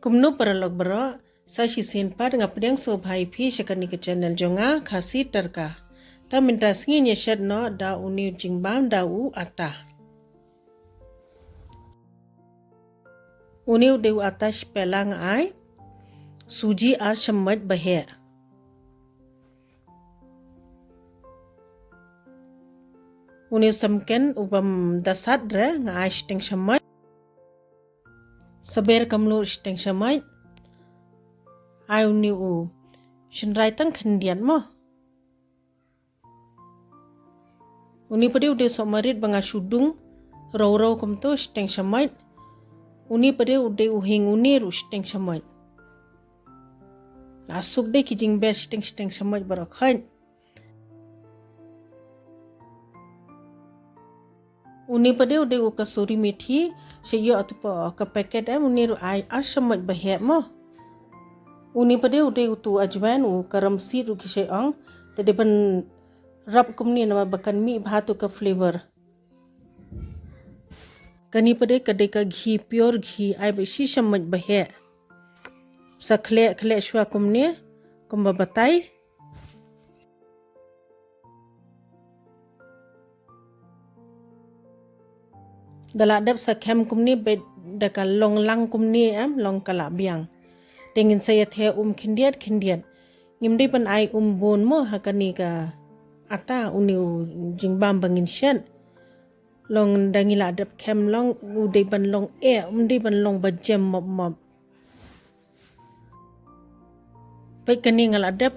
Kumno paralog baro sa shisin pa dengan pedang so bhai phi shakani ke channel jonga khasi tarka ta minta sngi nya shed no da uni jingbam da u ata uni de u ata spelang ai suji ar shamat bahe uni samken ubam dasat re ngai sting shamat saber kamlu sting shamat ai uni u shinrai tang khandian mo uni pade ude somarit banga shudung raw kumto sting shamat uni pade ude uhing uni ru sting shamat lasuk de kijing ber sting shamat barakhan uni pade ude u kasuri methi sheyo atpa ka packet uni ru ai ar shamat bahe mo uni pade ude utu ajwan u karam si ru kishe ang tade ban rap kumni nama bakan mi bhatu ka flavor kani pade kade ka ghee pure ghee ai beshi shamat bahe sakhle shwa kumni kumba batai daladap sakhem kumni be dakal long lang kumni long kala biang tengin saya the khindiat ngimde pan ai bon mo hakani ka ata uni jingbam bangin shen long dangila dap khem long ude ban long umde ban long bajem mob pai kani ngal adap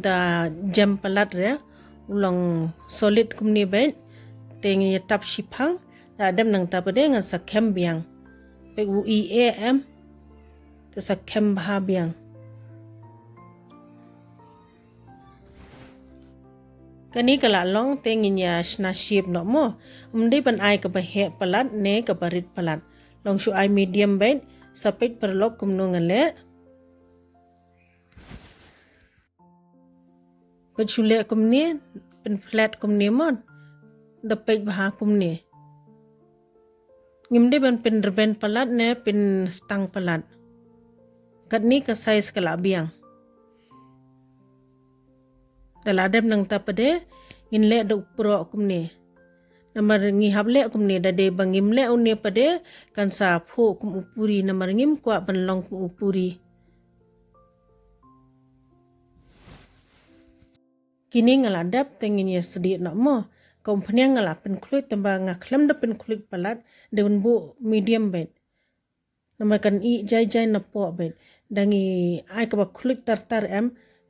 da jam palat re long solid kumni be tengi tap shipang da adap nang tapade ngan sakhem biang pe u am te sakhem bha biang kani kala long tengin ya shna ship no mo umde ban ai ka bahe palat ne ka barit palat long shu ai medium bait sapet perlok kumno ngale pechule kumni pen flat kumni mon dapet bha kumni ngimde ban pen reben palat ne pen stang palat katni ka size kala biang daladem nang tapade inle da upro kumne namar ngi hable kumne da de bangim le unne pade kan sa pho kum upuri namar ngim kwa banlong kum upuri kini ngaladap tengin ya sedi nak mo kompanya ngalap pen kulit tamba ngaklam da pen kulit palat deun bu medium bed namar kan i jai na po bed dangi ai ka kulit tar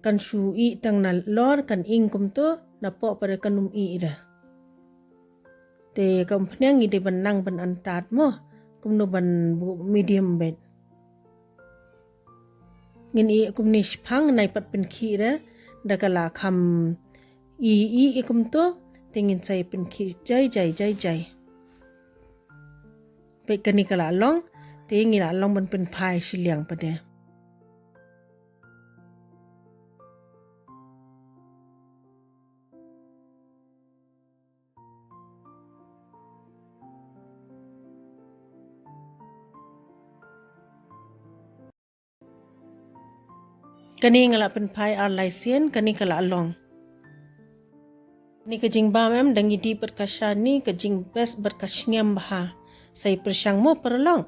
kan shu i tang na lor kan ingkum to na po pada kanum i ira te kompanya ngi de banang ban antat mo kumno ban bu medium bed ngin i kumni shpang nai pat pen khi ra dakala kham i kum to tengin sai pen khi jai pe kani kala long te ngi la long ban pen phai shiliang pade kani ngala pen phai ar laisien kani kala long ni ka jingbam dangi di perkasha ni ka jing best berkashngam bha sai persyang mo perlong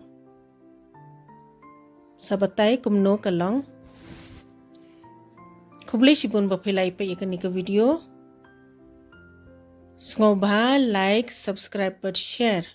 sabatai kumno kalong khubli sibun bapilai pe kani ka video sngoba like subscribe but share